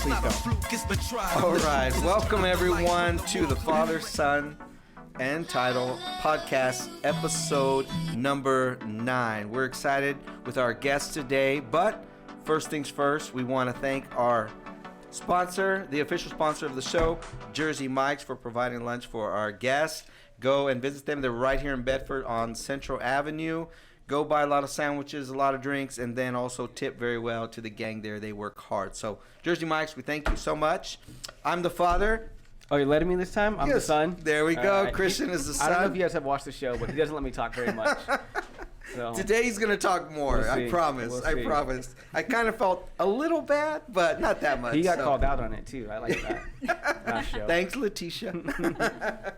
Please don't. All right. Welcome, everyone, to the Father, Son, and Title podcast, episode number 9. We're excited with our guest today, but first things first, we want to thank our sponsor, the official sponsor of the show, Jersey Mike's, for providing lunch for our guests. Go and visit them. They're right here in Bedford on Central Avenue. Go buy a lot of sandwiches, a lot of drinks, and then also tip very well to the gang there. They work hard. So, Jersey Mike's, we thank you so much. I'm the father. Oh, you're letting me this time? I'm the son. There we go. Christian is the son. I don't know if you guys have watched the show, but he doesn't let me talk very much. So, today he's going to talk more. We'll I promise. We'll I promise. I kind of felt a little bad, but not that much. He got called out on it, too. I like that. Last show. Thanks, Letitia.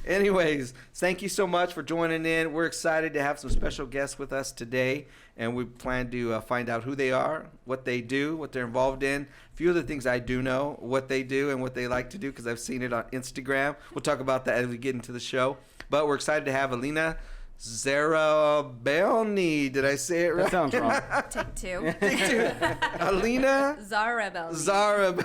Anyways, thank you so much for joining in. We're excited to have some special guests with us today, and we plan to find out who they are, what they do, what they're involved in. A few of the things I do know, what they do and what they like to do, because I've seen it on Instagram. We'll talk about that as we get into the show. But we're excited to have Alina Zarabelny. Did I say it right? That sounds wrong. Take two. Alina Zarabelny.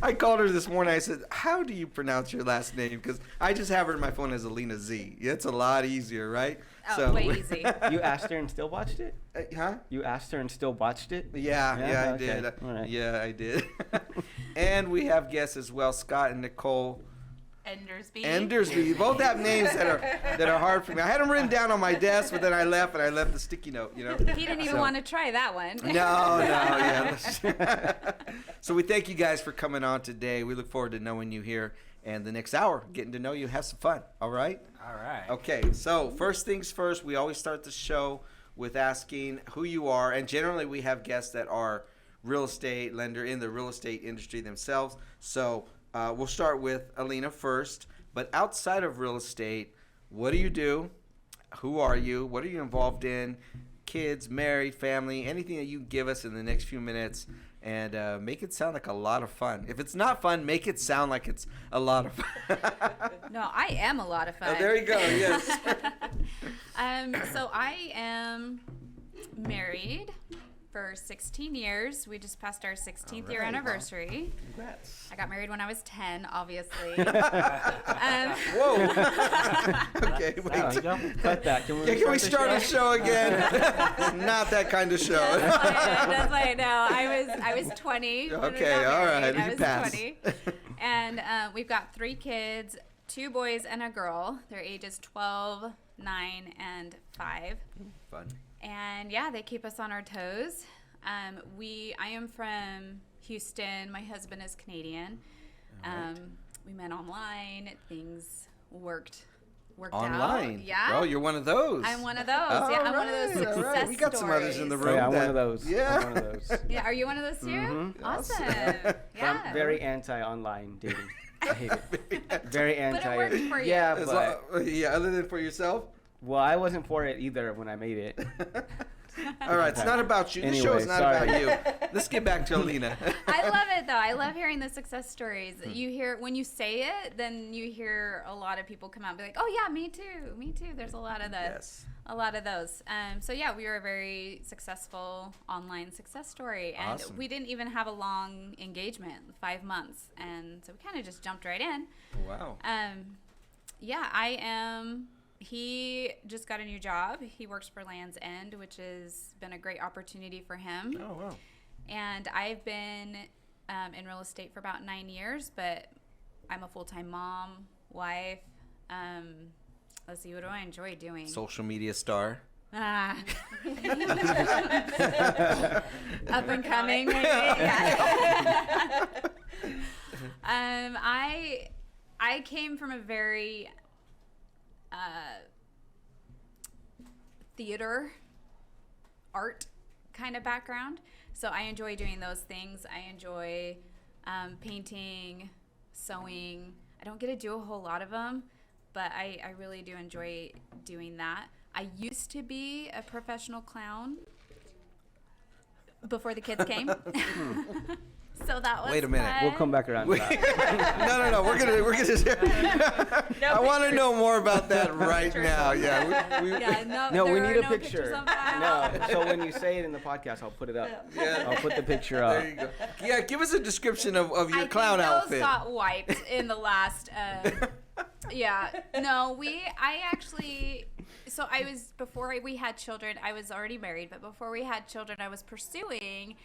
I called her this morning. I said, how do you pronounce your last name? Because I just have her in my phone as Alina Z. It's a lot easier, right? Oh, way easy. You asked her and still watched it? Huh? You asked her and still watched it? Yeah, I okay. did. All right. Yeah, I did. And we have guests as well, Scott and Nicole Endersby. Both have names that are hard for me. I had them written down on my desk, but then I left the sticky note, you know. He didn't even want to try that one. Yeah. So we thank you guys for coming on today. We look forward to knowing you here and the next hour, getting to know you, have some fun. All right? All right. Okay, so first things first, we always start the show with asking who you are, and generally we have guests that are real estate lender in the real estate industry themselves. So we'll start with Alina first, but outside of real estate, what do you do? Who are you? What are you involved in? Kids, married, family, anything that you give us in the next few minutes, and make it sound like a lot of fun. If it's not fun, make it sound like it's a lot of fun. No, I am a lot of fun. Oh, there you go, yes. So I am married for 16 years. We just passed our 16th year anniversary. Congrats. I got married when I was 10, obviously. Whoa. Okay, wait. Cut that. Can we start a show again? Not that kind of show. That's why. No, I was 20. Okay, all right. I was pass. 20. And we've got 3 kids, 2 boys and a girl. Their ages 12, 9, and 5. Fun. And yeah, they keep us on our toes. I am from Houston. My husband is Canadian. Right. We met online. Things worked online. out. Yeah. Oh, you're one of those. I'm one of those. I'm one of those success stories. We got some others in the room. I'm one of those. Yeah. I'm one of those. Yeah. Are you one of those too? Mm-hmm. Awesome. Yeah. I'm very anti-online dating. I hate it. Very anti. But it worked for you. Yeah, but other than for yourself. Well, I wasn't for it either when I made it. All right, it's not about you. This show is not about you. Let's get back to Alina. I love it though. I love hearing the success stories. You hear when you say it, then you hear a lot of people come out and be like, "Oh yeah, me too, me too." There's a lot of that. Yes. A lot of those. So yeah, we were a very successful online success story, and Awesome. we didn't even have a long engagement, 5 months, and so we kind of just jumped right in. Wow. Yeah, I am. He just got a new job. He works for Land's End, which has been a great opportunity for him. Oh, wow. And I've been in real estate for about 9 years, but I'm a full-time mom, wife. Let's see, what do I enjoy doing? Social media star. Up and coming, maybe. Yeah. I came from a very theater, art kind of background. So I enjoy doing those things. I enjoy painting, sewing. I don't get to do a whole lot of them, but I really do enjoy doing that. I used to be a professional clown before the kids came. So that was Wait a minute. fun. We'll come back around to that. No. We're gonna. I want to know more about that right now. Yeah. No, we there need are a no picture. pictures on file. No, so when you say it in the podcast, I'll put it up. Yeah. I'll put the picture up. There you go. Yeah, give us a description of your I clown think outfit. those got wiped in the last. Yeah. No, I actually. So I was before we had children. I was already married, but before we had children, I was pursuing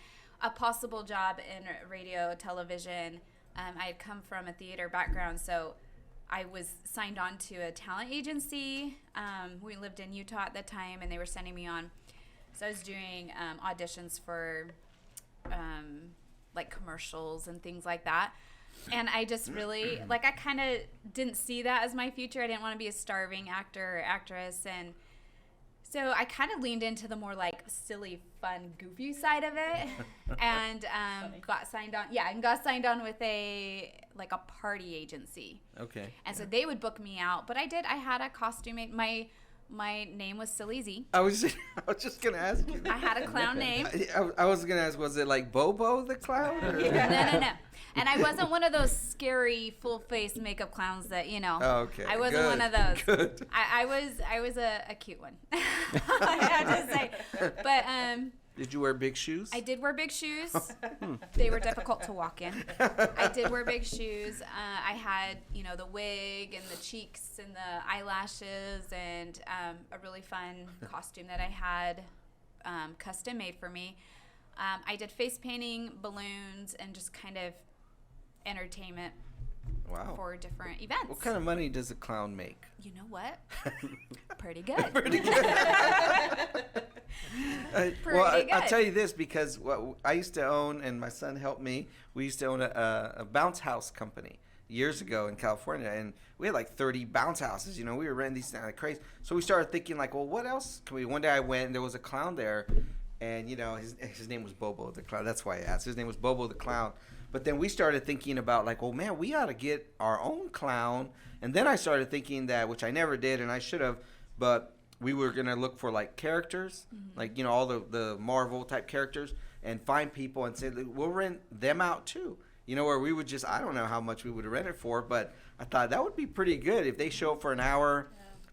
a possible job in radio, television. I had come from a theater background, so I was signed on to a talent agency. We lived in Utah at the time, and they were sending me on. So I was doing auditions for like commercials and things like that. And I just really, I kind of didn't see that as my future. I didn't want to be a starving actor or actress. And so I kind of leaned into the more silly, fun, goofy side of it, and got signed on. Yeah, and got signed on with a party agency. Okay. And so they would book me out, but I had a costume. My name was Silly Z. I was just gonna ask you. I had a clown name. I was gonna ask, was it like Bobo the clown? Or? No. And I wasn't one of those scary full face makeup clowns that Oh, okay. I wasn't one of those. Good. I was a cute one. I have to say, but Did you wear big shoes? I did wear big shoes. They were difficult to walk in. I did wear big shoes. I had, the wig and the cheeks and the eyelashes and a really fun costume that I had custom made for me. I did face painting, balloons, and just kind of entertainment for different events. What kind of money does a clown make? You know what? Pretty good. Pretty good. I'll tell you this because I used to own, and my son helped me, we used to own a bounce house company years ago in California, and we had 30 bounce houses. We were renting these things like crazy. So we started thinking well, what else can we? One day I went, and there was a clown there, and his name was Bobo the clown. That's why I asked. His name was Bobo the clown. But then we started thinking about oh man, we ought to get our own clown. And then I started thinking that, which I never did, and I should have, but we were gonna look for characters, all the Marvel type characters, and find people and say we'll rent them out too. Where we would just, I don't know how much we would rent it for, but I thought that would be pretty good if they show up for an hour.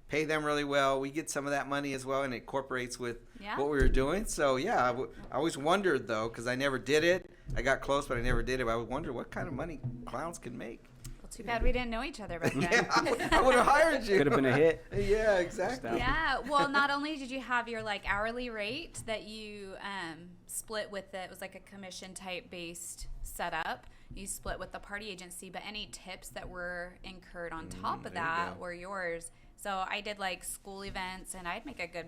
Pay them really well. We get some of that money as well, and it incorporates with what we were doing. So, yeah, I always wondered, though, because I never did it. I got close, but I never did it. I would wonder what kind of money clowns can make. Well, too bad we didn't know each other back then. Yeah, I would have hired you. Could have been a hit. Yeah, exactly. Yeah, well, not only did you have your hourly rate that you split with it was a commission type based setup. You split with the party agency, but any tips that were incurred on top of that were yours. So I did school events, and I'd make a good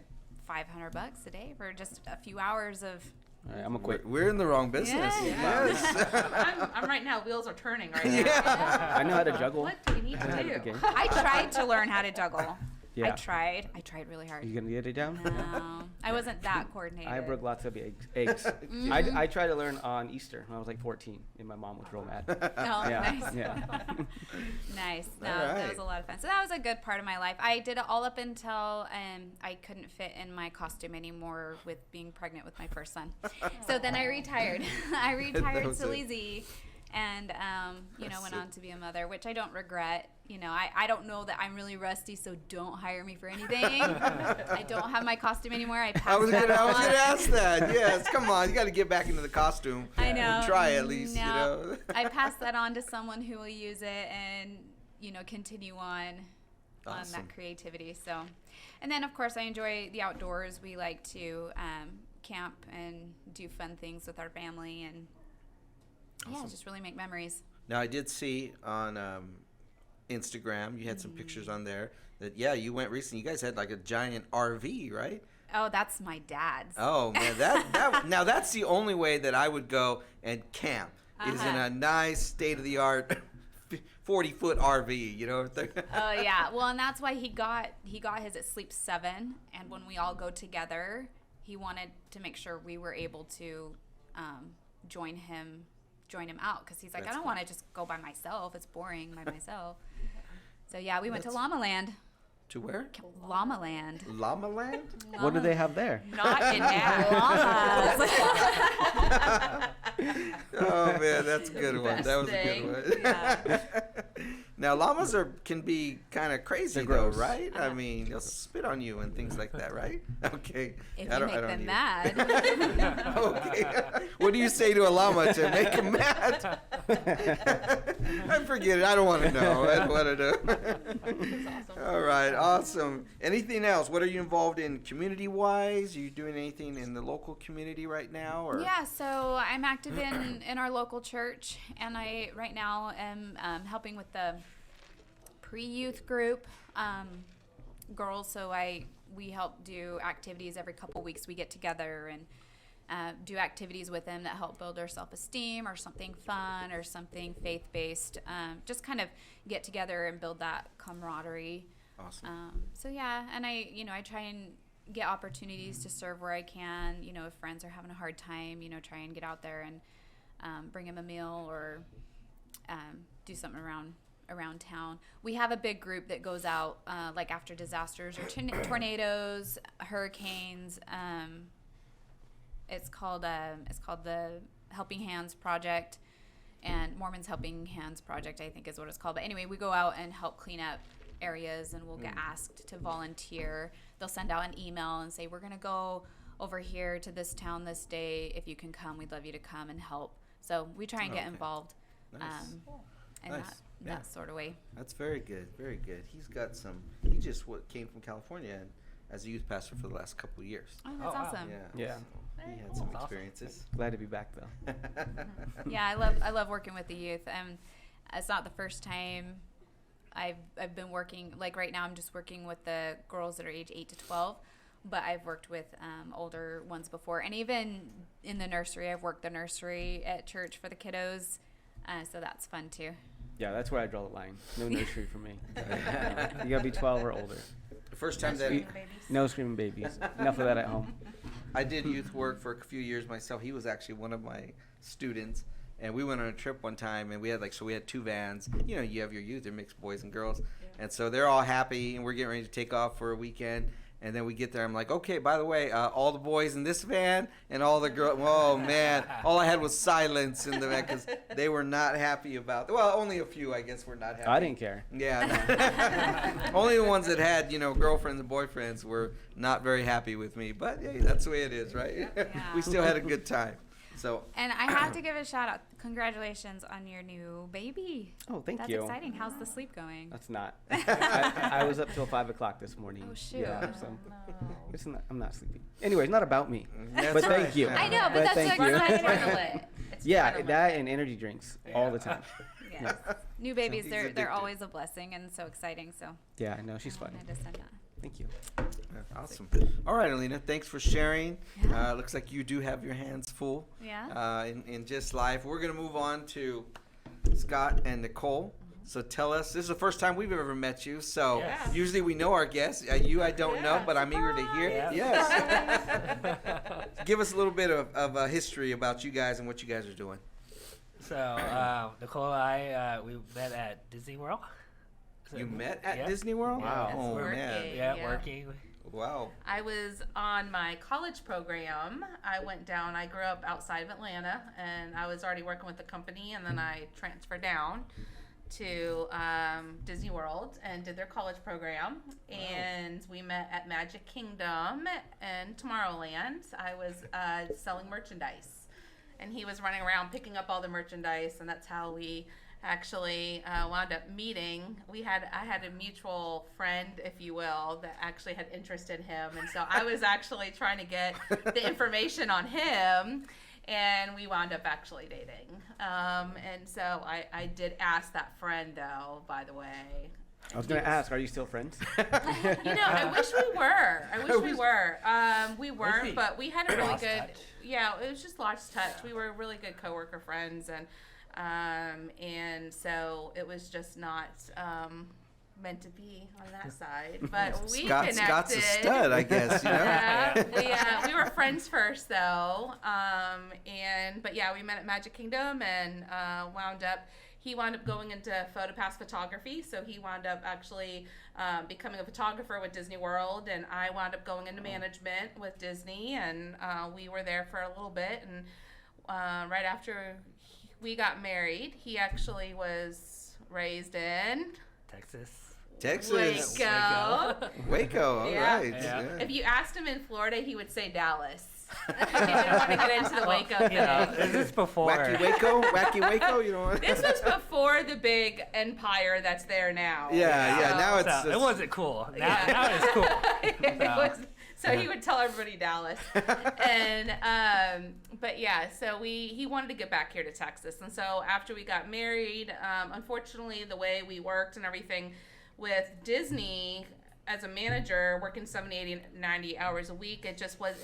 $500 a day for just a few hours of. All right, I'm gonna quit. We're in the wrong business. Yeah. Yes. I'm right now. Wheels are turning right now. Yeah. I know how to juggle. What do we need to do? Okay. I tried to learn how to juggle. Yeah. I tried really hard. You gonna get it down? No, I wasn't that coordinated. I broke lots of eggs. I tried to learn on Easter when I was 14, and my mom was real mad. Oh, Yeah, nice. yeah. Nice. No, All right. that was a lot of fun. So that was a good part of my life. I did it all up until I couldn't fit in my costume anymore with being pregnant with my first son. So then I retired. I retired That was Silly it. Z, and went on to be a mother, which I don't regret. I don't know that I'm really rusty, so don't hire me for anything. I don't have my costume anymore. I I was passed gonna that on. ask that. Yes, come on, you got to get back into the costume. I know. Try at least, No. I passed that on to someone who will use it and, continue on Awesome. that creativity. So, and then of course I enjoy the outdoors. We like to camp and do fun things with our family, and just really make memories. Now I did see on Instagram you had some pictures on there that you went recently. You guys had a giant RV, right? Oh, that's my dad's. Oh man, that now that's the only way that I would go and camp is in a nice state of the art 40-foot RV, Oh yeah, well, and that's why he got his at Sleep 7, and when we all go together, he wanted to make sure we were able to join him out, because he's like, That's I don't cool. want to just go by myself. It's boring by myself. So yeah, we went to Llama Land. To where? Llama Land. Llama Land? What do they have there? Not in that. Llamas. Oh man, that's a good one. Best That was thing. a good one. Yeah. Now llamas can be kind of crazy They're though, gross. right? I mean, they'll spit on you and things like that, right? Okay. If I you don't- make I don't them need it. mad. Okay. What do you say to a llama to make him mad? I forget it. I don't want to know. I don't want to know. That's awesome. All right. Awesome. Anything else? What are you involved in community-wise? Are you doing anything in the local community right now? Or? Yeah, so I'm active in our local church, and I right now am helping with the pre-youth group girls. So we help do activities every couple weeks. We get together and do activities with them that help build their self-esteem, or something fun, or something faith-based. Just kind of get together and build that camaraderie. Awesome. So yeah, and I try and get opportunities to serve where I can. If friends are having a hard time, try and get out there and bring them a meal, or do something around town. We have a big group that goes out like after disasters or tornadoes, hurricanes. It's called the Helping Hands Project, and Mormons Helping Hands Project, I think is what it's called. But anyway, we go out and help clean up areas, and we'll get asked to volunteer. They'll send out an email and say, we're going to go over here to this town this day. If you can come, we'd love you to come and help. So we try and get Okay. involved Nice. in Nice. that Yeah. sort of way. That's very good. Very good. He just came from California and as a youth pastor for the last couple of years. Oh, that's wow. awesome. Yeah. So he Very had cool. some That's awesome. experiences. Glad to be back though. Yeah, I love working with the youth. It's not the first time I've been working. Like right now, I'm just working with the girls that are age 8 to 12, but I've worked with older ones before, and even in the nursery, I've worked the nursery at church for the kiddos, so that's fun too. Yeah, that's where I draw the line. No nursery for me. You gotta be 12 or older. The first time that Screaming babies. No screaming babies. Enough of that at home. I did youth work for a few years myself. He was actually one of my students, and we went on a trip one time, and we had we had 2 vans. You have your youth, they're mixed boys and girls, and so they're all happy, and we're getting ready to take off for a weekend. And then we get there. I'm like, okay, by the way, all the boys in this van and all the girls. Oh man, all I had was silence in the van because they were not happy about. Well, only a few, I guess, were not happy. I didn't care. Yeah. Only the ones that had, girlfriends and boyfriends were not very happy with me. But hey, that's the way it is, right? Yeah. We still had a good time. So. And I have to give a shout out. Congratulations on your new baby. Oh, thank That's you. exciting. How's the sleep going? That's not. I was up till 5 o'clock this morning. Oh, shoot. Yeah, so No. I'm not sleepy. Anyway, it's not about me. That's But right. thank you. I know, but But that's thank so you. exciting. Yeah, that and energy drinks all the time. Yes. New babies, He's they're addicted. always a blessing and so exciting. So Yeah, I know she's I funny. wanted to send that. Thank you. Awesome. All right, Alina, thanks for sharing. Yeah. Looks like you do have your hands full Yeah. in just life. We're going to move on to Scott and Nicole. So tell us, this is the first time we've ever met you. So Yes. usually we know our guests. You, I don't know, Yeah, but I'm eager to hear. surprise. Yes. Give us a little bit of a history about you guys and what you guys are doing. So, Nicole and I, we met at Disney World. So, You met at yeah. Disney World? Wow. Oh, Working. man. Yeah, Yeah. working. Wow. I was on my college program. I went down. I grew up outside of Atlanta, and I was already working with the company. And then I transferred down to Disney World and did their college program. And we met at Magic Kingdom and Tomorrowland. I was selling merchandise, and he was running around picking up all the merchandise, and that's how we actually wound up meeting. I had a mutual friend, if you will, that actually had interest in him, and so I was actually trying to get the information on him, and we wound up actually dating. And so I did ask that friend, though, by the way. I was gonna ask, are you still friends? I wish we were. I wish we were. We we? weren't, but we had a really Lost good. touch. Yeah, it was just lost touch. We were really good coworker friends, and so it was just not meant to be on that side. But we connected. Scott's a stud, I guess. We were friends first, though, but yeah, we met at Magic Kingdom and he wound up going into PhotoPass photography, so he wound up actually becoming a photographer with Disney World, and I wound up going into management with Disney, and we were there for a little bit, and right after we got married, he actually was raised in Texas. Texas. Waco. All Yeah. right. Yeah. If you asked him in Florida, he would say Dallas. He didn't want to get into the Waco thing. This is before. Wacky Waco, you know. This was before the big empire that's there now. Yeah. Now it's So it wasn't cool. Now, Yeah. now it's cool. It was- so he would tell everybody Dallas, and but yeah, so he wanted to get back here to Texas, and so after we got married, unfortunately, the way we worked and everything with Disney as a manager, working 70, 80, 90 hours a week, it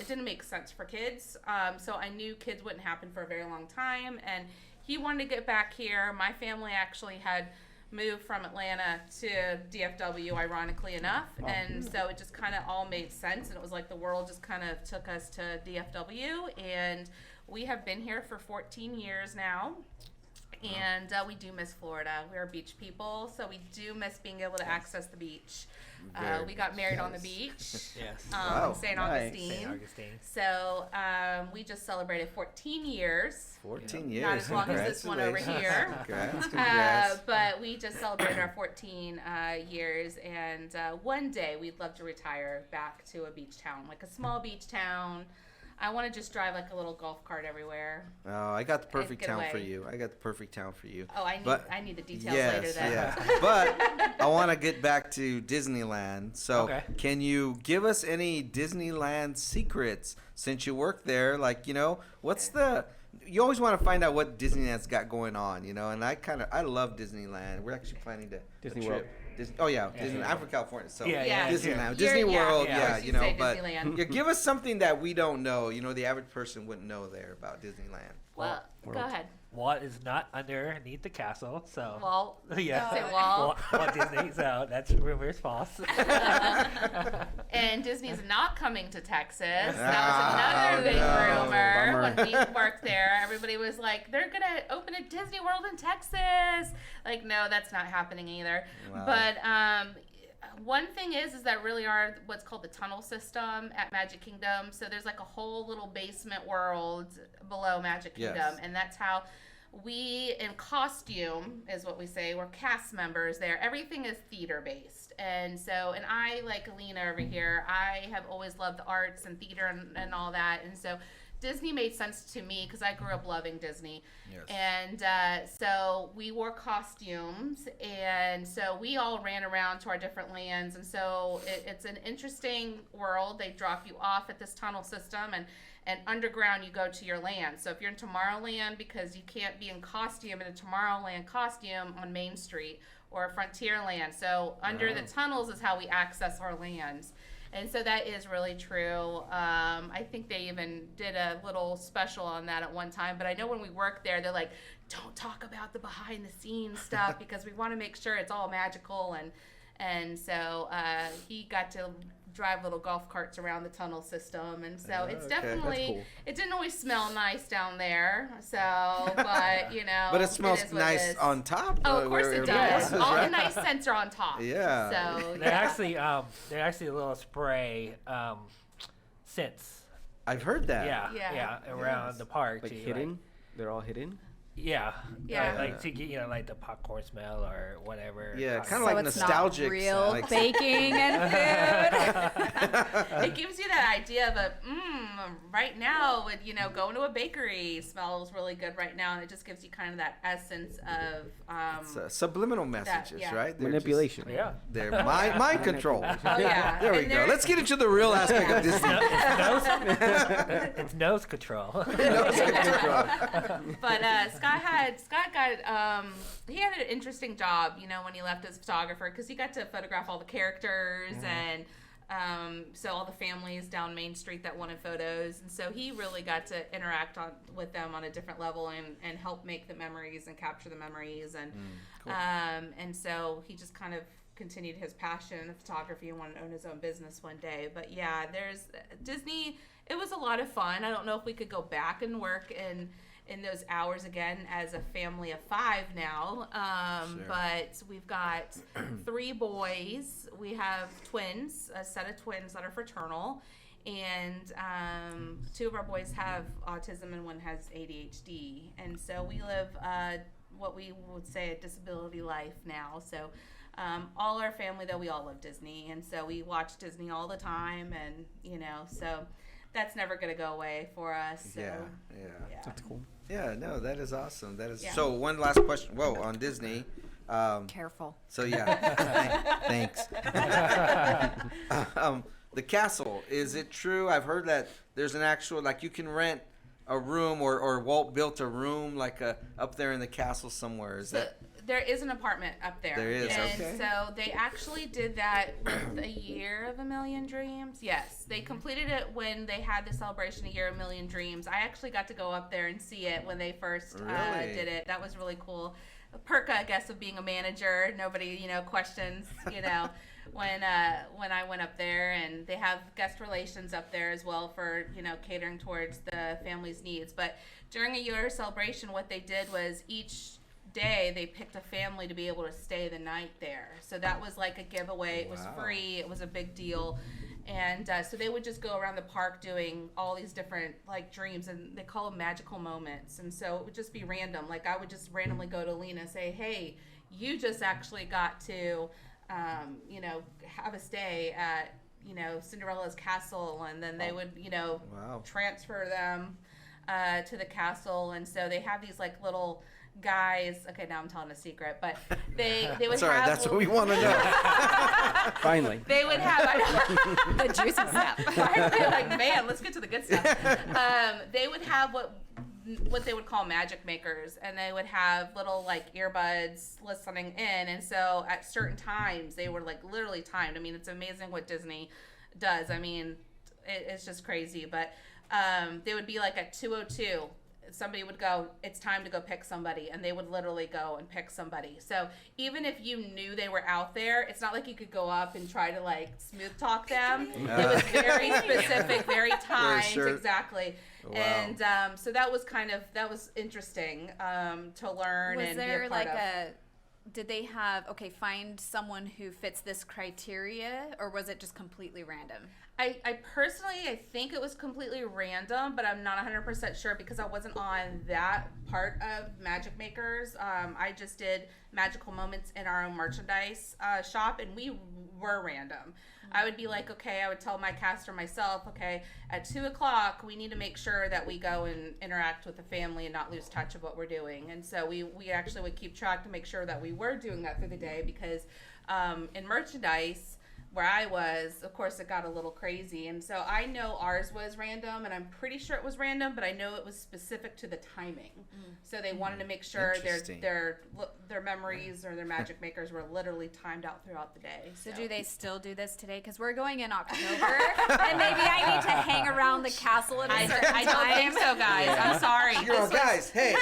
didn't make sense for kids. So I knew kids wouldn't happen for a very long time, and he wanted to get back here. My family actually had moved from Atlanta to DFW, ironically enough, and so it just kind of all made sense, and it was like the world just kind of took us to DFW, and we have been here for 14 years now. And we do miss Florida. We're beach people, so we do miss being able to access the beach. We got married on the beach Yes. Wow, in St. nice. Augustine. St. Augustine. So we just celebrated 14 years. 14 years. Not as long as this one over here. Congrats. But we just celebrated our 14 years, and one day we'd love to retire back to a beach town, like a small beach town. I want to just drive like a little golf cart everywhere. Oh, I got the perfect get town away. for you. Oh, I need the details yes, later then. yes. But I want to get back to Disneyland. So, Okay. can you give us any Disneyland secrets since you work there? Like, what's you always want to find out what Disneyland's got going on, and I love Disneyland. We're actually planning to Disney a World. Disney, Yeah. I'm from California, so Yeah, Disneyland, You're- Disney World, yeah, yeah, of course you'd say but Disneyland. give us something that we don't know, the average person wouldn't know there about Disneyland. Well, go ahead. Walt is not underneath the castle, so. Walt. Yeah. Say Walt. Walt Disney, so that's reverse false. And Disney's not coming to Texas. That Ah, was another big no. rumor Bummer. when we worked there. Everybody was like, they're going to open a Disney World in Texas. Like, no, that's not happening either. Wow. But one thing is that really are what's called the tunnel system at Magic Kingdom. So there's like a whole little basement world below Magic Kingdom. Yes. And that's how we, in costume, is what we say, we're cast members there. Everything is theater based. And I, like Alina over here, I have always loved the arts and theater and all that. And so Disney made sense to me because I grew up loving Disney. Yes. And so we wore costumes, and so we all ran around to our different lands. And so it's an interesting world. They drop you off at this tunnel system, and underground you go to your land. So if you're in Tomorrowland, because you can't be in costume in a Tomorrowland costume on Main Street or Frontierland. So under the tunnels is how we access our lands. And so that is really true. I think they even did a little special on that at one time. But I know when we worked there, they're like, don't talk about the behind the scenes stuff because we want to make sure it's all magical. And so he got to drive little golf carts around the tunnel system. And so it's okay. definitely, That's cool. it didn't always smell nice down there. So, but But it smells is what it nice is. on top. Oh, of course where it everybody does. else is, All right? the nice scents are on top. Yeah. So, They're yeah. actually a little spray scents. I've heard that. Yeah, around the park. Like too, hidden? They're all hidden? Yeah. Yeah. Like to get, like the popcorn smell or whatever. Yeah, Uh, kind So of like it's nostalgic. not real like- baking and food. It gives you that idea of right now, with going to a bakery smells really good right now, and it just gives you kind of that essence of It's, subliminal messages, yeah. right? They're Manipulation. Yeah. They're mind control. oh yeah. There we And go. there- Let's get into the real aspect of Disney. It's nose control. But Scott got he had an interesting job, when he left as photographer, because he got to photograph all the characters and so all the families down Main Street that wanted photos, and so he really got to interact with them on a different level and help make the memories and capture the memories, and cool. and so he just kind of continued his passion in photography and wanted to own his own business one day. But yeah, there's Disney. It was a lot of fun. I don't know if we could go back and work in those hours again as a family of 5 now. Sure. But we've got 3 boys. We have twins, a set of twins that are fraternal. And 2 of our boys have autism and 1 has ADHD. And so we live what we would say a disability life now. So all our family, though, we all love Disney. And so we watch Disney all the time. And, so that's never going to go away for us. So, Yeah. That's cool. Yeah, no, that is awesome. That is Yeah. So one last question. Whoa, on Disney. Careful. So thanks. The castle, is it true? I've heard that there's an actual, like, you can rent a room, or Walt built a room like up there in the castle somewhere. Is that? There is an apartment up there. There is, and okay. so they actually did that with A Year of a Million Dreams. Yes, they completed it when they had the celebration A Year of a Million Dreams. I actually got to go up there and see it when they first Really? did it. That was really cool. A perk, I guess, of being a manager. Nobody, questions, when I went up there. And they have guest relations up there as well for, catering towards the family's needs. But during A Year celebration, what they did was each day they picked a family to be able to stay the night there. So that was like a giveaway. It was Wow. free. It was a big deal. And so they would just go around the park doing all these different dreams, and they call them magical moments. And so it would just be random. Like I would just randomly go to Lena and say, hey, you just actually got to, have a stay at, Cinderellas Castle. And then they would, Wow. transfer them to the castle. And so they have these little guys. Okay, now I'm telling a secret, but they would Sorry, have. that's what we want to know. Finally. They would have The juicy stuff. like, man, let's get to the good stuff. They would have what they would call magic makers, and they would have little earbuds listening in, and so at certain times they were literally timed. I mean, it's amazing what Disney does. I mean, it's just crazy. But they would be at 2:02. Somebody would go, it's time to go pick somebody, and they would literally go and pick somebody. So even if you knew they were out there, it's not like you could go up and try to smooth talk them. It was very specific, very timed, sure. exactly. Wow. And so that was interesting to learn. Was and there be a part of. did they have, find someone who fits this criteria, or was it just completely random? I personally, I think it was completely random, but I'm not 100% sure because I wasn't on that part of Magic Makers. I just did magical moments in our own merchandise shop, and we were random. Mm-hmm. I would be okay, I would tell my cast or myself, okay, at 2:00, we need to make sure that we go and interact with the family and not lose touch of what we're doing. And so we actually would keep track to make sure that we were doing that through the day because in merchandise, where I was, of course, it got a little crazy. And so I know ours was random, and I'm pretty sure it was random, but I know it was specific to the timing. So they wanted to make sure their memories or their magic makers were literally timed out throughout the day. So do they still do this today? Because we're going in October, and maybe I need to hang around the castle at a certain I time. don't think so, guys. I'm sorry. You're all guys. Hey.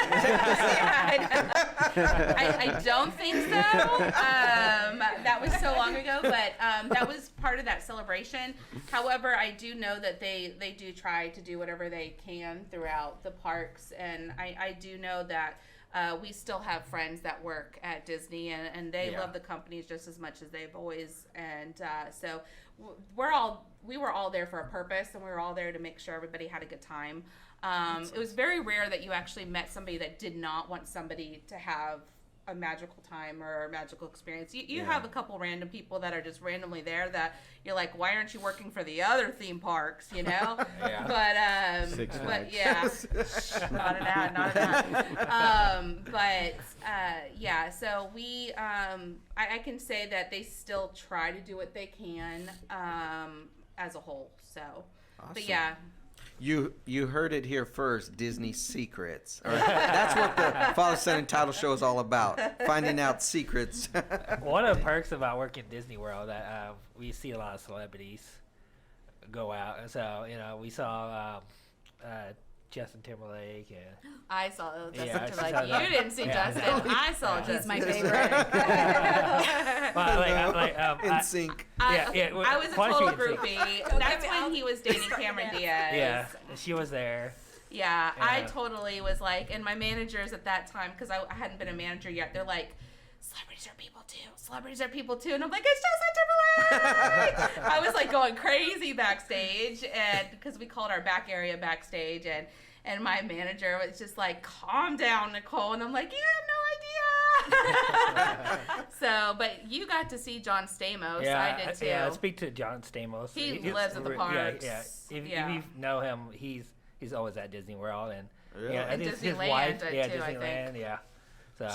I don't think so. That was so long ago, but that was part of that celebration. However, I do know that they do try to do whatever they can throughout the parks, and I do know that we still have friends that work at Disney, and they love the companies just as much as they've always. And so we were all there for a purpose, and we were all there to make sure everybody had a good time. It was very rare that you actually met somebody that did not want somebody to have a magical time or a magical experience. You have a couple random people that are just randomly there that you're like, why aren't you working for the other theme parks, Yeah. But yeah, not an ad. But so we I can say that they still try to do what they can as a whole. So Awesome. But yeah. You heard it here first, Disney Secrets. All right. That's what the Father, Son, and Title show is all about, finding out secrets. One of the perks about working at Disney World that we see a lot of celebrities go out. And so, we saw Justin Timberlake. And I saw Justin Yeah, Timberlake. I saw You didn't see Justin. I saw Justin. He's my favorite. In sync. I was a why don't total you get groupie. That's when he was dating Cameron Diaz. Yeah, she was there. Yeah, I Yeah. totally was and my managers at that time, because I hadn't been a manager yet, they're like, celebrities are people too. Celebrities are people too. And I'm like, it's Justin Timberlake. I was like going crazy backstage, and because we called our back area backstage, and my manager was just like, calm down, Nicole. And I'm like, you have no idea. So, but you got to see John Stamos. Yeah, I did too. Yeah, I speak to John Stamos. He lives at the parks. Yeah. If you know him, he's always at Disney World, and Really? yeah, I And think his Disneyland, wife, too, yeah, I think. Disneyland, yeah.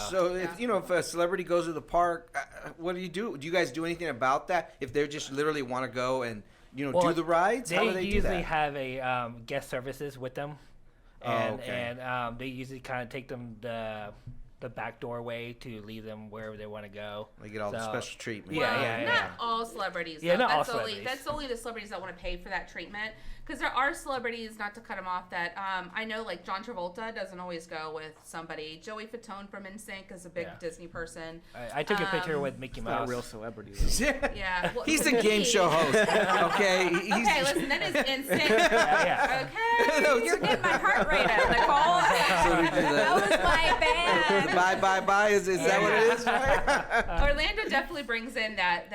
So if if a celebrity goes to the park, what do you do? Do you guys do anything about that? If they just literally want to go and do the rides, how do they do usually that? have a guest services with them, and they usually kind of take them the back doorway to leave them wherever they want to go. They get all the special treatment. Yeah, Not all celebrities. Yeah, though. not all That's celebrities. That's only the celebrities that want to pay for that treatment. Because there are celebrities, not to cut them off, that I know, like John Travolta doesn't always go with somebody. Joey Fatone from NSYNC is a big Disney person. I took a picture with Mickey Not a Mouse. real celebrity. Though. Yeah, well, He's to a game me- show host. Okay. Okay, listen, that is NSYNC. Yeah. Okay, You're getting my heart rate up, Nicole. So we do That was my band. Bye. Is that what it is? Right? Orlando definitely brings in that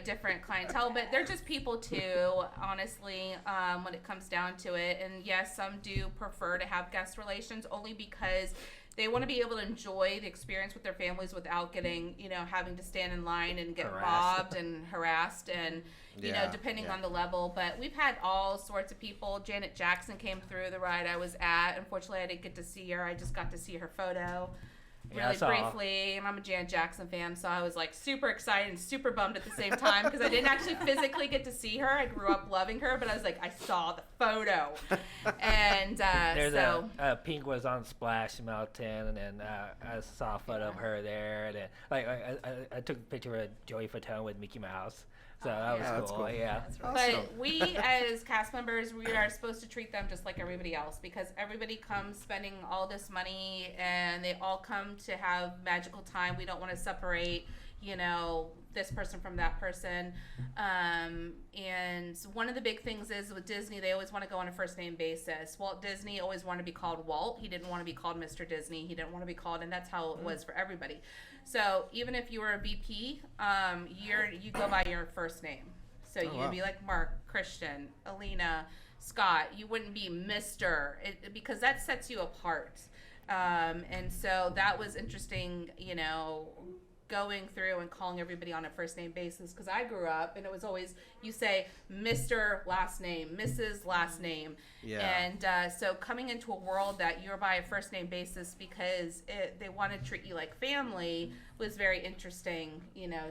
different clientele, but they're just people too, honestly, when it comes down to it. And yes, some do prefer to have guest relations only because they want to be able to enjoy the experience with their families without getting, having to stand in line and get Harassed. robbed and harassed and, depending on the level. But we've had all sorts of people. Janet Jackson came through the ride I was at. Unfortunately, I didn't get to see her. I just got to see her photo. Yeah, I Really saw. briefly, and I'm a Janet Jackson fan, so I was like super excited and super bummed at the same time because I didn't actually physically get to see her. I grew up loving her, but I was like, I saw the photo, and There's so Pink was on Splash Mountain, and I saw a photo of her there, and then, I took a picture of Joey Fatone with Mickey Mouse, so that was that's cool. cool. Yeah. But we, as cast members, we are supposed to treat them just like everybody else because everybody comes spending all this money and they all come to have magical time. We don't want to separate, this person from that person. And one of the big things is with Disney, they always want to go on a first name basis. Walt Disney always wanted to be called Walt. He didn't want to be called Mr. Disney. He didn't want to be called, and that's how it was for everybody. So even if you were a VP, you go by your first name. So you'd be like Mark, Christian, Alina, Scott. You wouldn't be Mr. Because that sets you apart. And so that was interesting, going through and calling everybody on a first name basis because I grew up and it was always you say Mr. last name, Mrs. last name. Yeah. And so coming into a world that you're by a first name basis because they want to treat you like family was very interesting,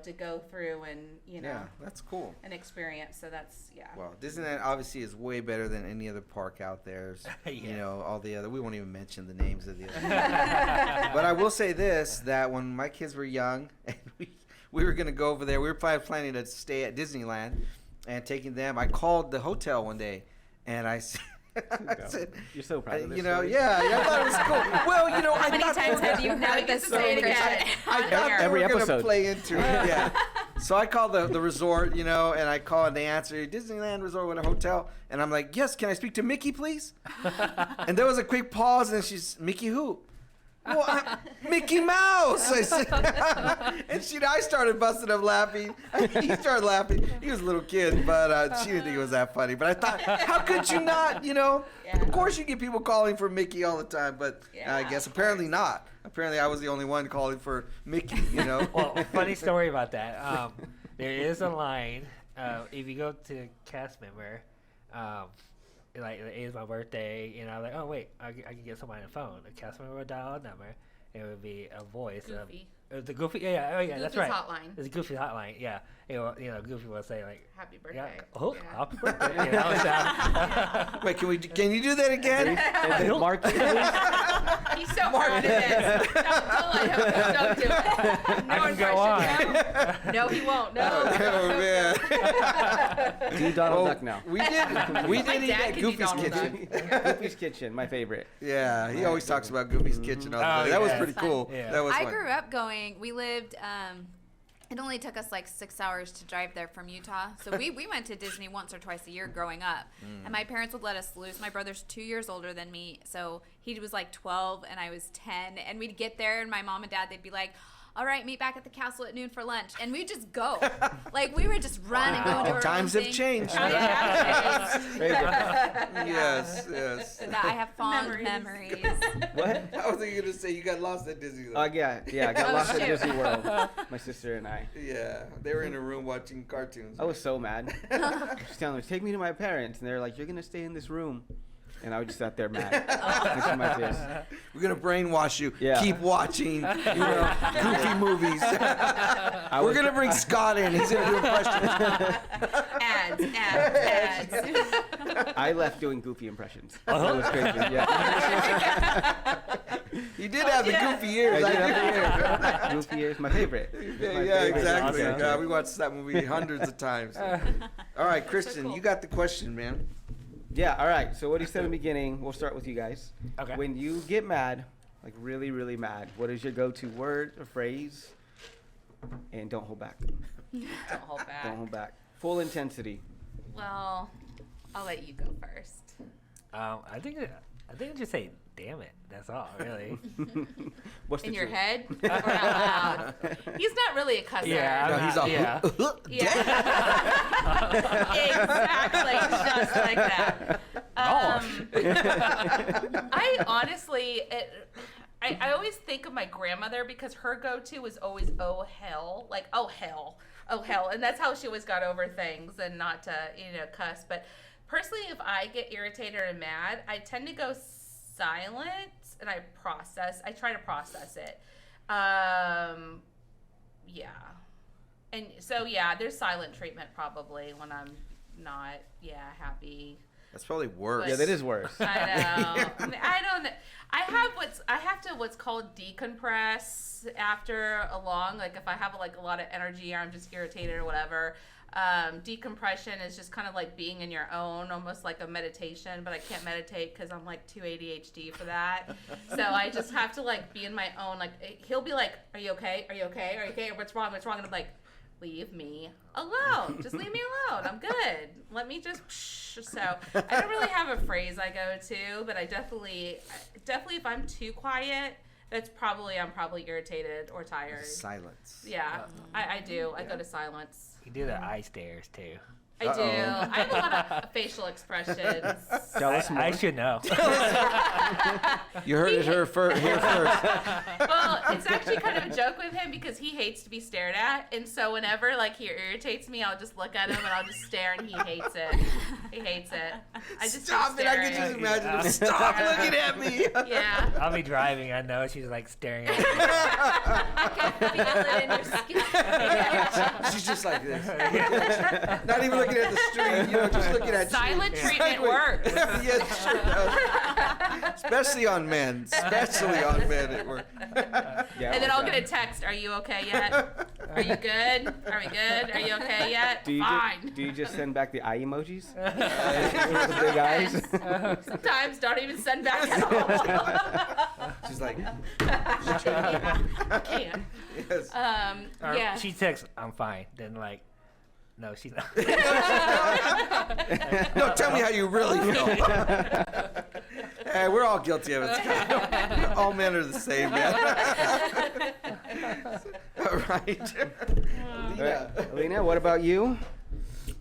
to go through and, Yeah, that's cool. an experience. So that's, Well, Disneyland obviously is way better than any other park out there. All the other, we won't even mention the names of the other. But I will say this, that when my kids were young and we were going to go over there, we were planning to stay at Disneyland and taking them. I called the hotel one day and I said, You're so proud of this. I thought it was cool. Well, How many times have you heard this say it story? again. I thought Every they were going to episode. play into it. Yeah. So I called the resort, and I called and they answered, Disneyland Resort with a hotel. And I'm like, yes, can I speak to Mickey, please? And there was a quick pause, and she's, Mickey who? Well, Mickey Mouse, I said. And I started busting up laughing. He started laughing. He was a little kid, but she didn't think it was that funny. But I thought, how could you not, Of course you get people calling for Mickey all the time, but I guess apparently not. Apparently I was the only one calling for Mickey, Well, funny story about that. There is a line. If you go to cast member, like it is my birthday, I'm like, oh wait, I can get somebody on the phone. A cast member would dial a number. It would be a voice. Goofy. The Goofy, yeah, Goofy's that's right. hotline. It's a Goofy hotline, yeah. Goofy will say like, Happy birthday. happy birthday. Wait, can you do that again? Mark, He's so hard at this. Don't do it. No I can go impression. No, he won't. No. Oh, man. do Donald Duck now. We did eat dad at can do Goofy's Donald Kitchen. Goofy's Kitchen, my favorite. Yeah, he always talks about Goofy's Kitchen all the Oh, time. That was yeah. pretty That's cool. fun. Yeah. That was I fun. grew up we lived, it only took us like 6 hours to drive there from Utah. So we went to Disney once or twice a year growing up. And my parents would let us loose. My brother's 2 years older than me. So he was like 12 and I was 10. And we'd get there and my mom and dad, they'd be like, all right, meet back at the castle at noon for lunch. And we'd just go. Like, we would just run and go into our Times own have thing. changed. Times have changed. Yes. So that I have fond memories. What? I was gonna say you got lost at Disney. Yeah, I got Oh, lost at shoot. Disney World. My sister and I. Yeah, they were in a room watching cartoons. I was so mad. I was telling them, take me to my parents. And they're like, you're going to stay in this room. And I was just sat there mad. Next to my face. We're gonna brainwash you. Yeah. Keep watching, goofy movies. We're gonna bring Scott in. He's gonna do impressions. Ads. I left doing goofy impressions. That was crazy. Yeah. He did have the goofy ears. I I did do. have the ears. Goofy ears, my favorite. Yeah, exactly. Awesome. Yeah, we watched that movie hundreds of times. All right, Kristen, cool. you got the question, man. Yeah, all right. So what he said in the beginning, we'll start with you guys. Okay. When you get mad, like really, really mad, what is your go-to word or phrase? And don't hold back. Don't hold back. Don't hold back. Full intensity. Well, I'll let you go first. I think I just say, damn it. That's all, really. What's the In your truth? head or out loud? He's not really a cusser. Yeah, No, he's all. Yeah. Exactly, just like that. I honestly, I always think of my grandmother because her go-to was always "oh hell," like "oh hell," "oh hell," and that's how she always got over things and not to cuss. But personally, if I get irritated or mad, I tend to go silent and I try to process it. Yeah. And so, there's silent treatment probably when I'm not, happy. That's probably worse. Yeah, that is worse. I know. I mean, I don't. I have to what's called decompress after a long, like if I have like a lot of energy or I'm just irritated or whatever. Decompression is just kind of like being in your own, almost like a meditation, but I can't meditate because I'm like too ADHD for that. So I just have to like be in my own, like he'll be like, are you okay? Are you okay? Are you okay? What's wrong? What's wrong? And I'm like, leave me alone. Just leave me alone. I'm good. Let me just So I don't really have a phrase I go to, but I definitely if I'm too quiet, I'm probably irritated or tired. Silence. Yeah, I do. I go to silence. You do the eye stares, too. I do. I have a lot of facial expressions. Tell us more. I should know. You heard it here first. Well, it's actually kind of a joke with him because he hates to be stared at, and so whenever like he irritates me, I'll just look at him and I'll just stare, and he hates it. He hates it. I just Stop it! I can just imagine him. Stop looking at me. Yeah. I'll be driving. I know she's like staring at me. I can feel it in your skin. She's just like this. Not even looking at the street, just looking at Silent you. treatment works. Yes, sure does. Especially on men. Especially on men, it works. Yeah, And then oh I'll my get a God. text. Are you okay yet? Are you good? Are we good? Are you okay yet? Do you Fine. do you just send back the eye emojis? With the big eyes? Sometimes don't even send back at all. She's like, I can't. yes. Or Yeah. She texts, I'm fine. Then, like, no, she's not. No, tell me how you really feel. Hey, we're all guilty of it. All men are the same, man. All right. All right. Alina, what about you?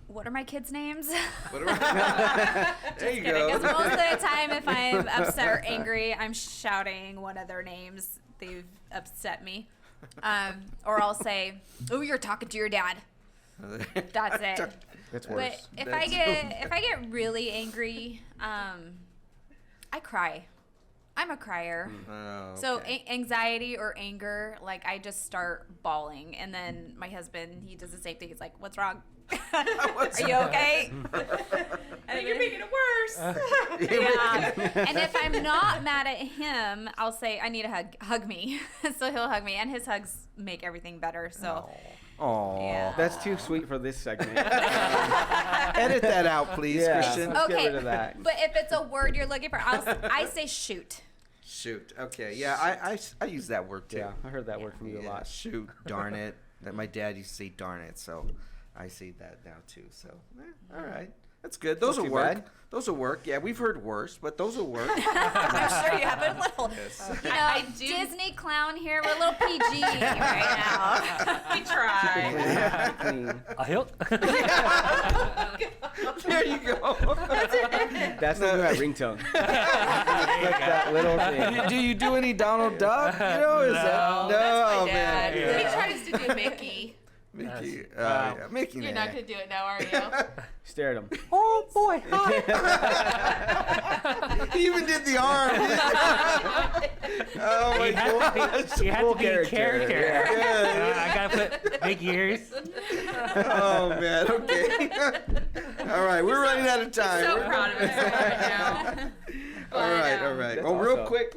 What are my kids' names? What about- there you Because go. most of the time, if I'm upset or angry, I'm shouting one of their names. They've upset me. Or I'll say, "Oh, you're talking to your dad." That's it. That's But worse. if That's- if I get really angry, I cry. I'm a crier. Oh, So okay. anxiety or anger, like I just start bawling, and then my husband, he does the same thing. He's like, "What's wrong? What's Are you okay?" And you're making it worse. Yeah. And if I'm not mad at him, I'll say, "I need a hug. Hug me." So he'll hug me, and his hugs make everything better. So Aw. Yeah. That's too sweet for this segment. Edit that out, please, Yeah. Christian. Let's get okay. rid of that. But if it's a word you're looking for, I say shoot. Shoot. Okay. Yeah, I use that word too. Yeah, I heard that word from you a Yeah, lot. shoot. Darn it. That my dad used to say darn it, so I say that now too. So, all right. That's good. Those Not will too work. bad. Those will work. Yeah, we've heard worse, but those will work. I'm sure you have a little. You know, I do- Disney clown here. We're a little PG right now. We try. Yeah, clean. A hilt. There you go. That's the ringtone. Like that little thing. Do you do any Donald Duck? You know, is that No. no, My dad. man? He tries to do Mickey. Mickey, Wow. yeah, Mickey. You're nah. not gonna do it now, are you? Stare at him. Oh boy. He even did the arm. Oh my gosh. You have Full to be a character. Yeah. I gotta put big ears. Oh man. Okay. All right, we're running out of time. So We're- proud of himself right now. All right, But, all right. That's Well, real awesome. quick.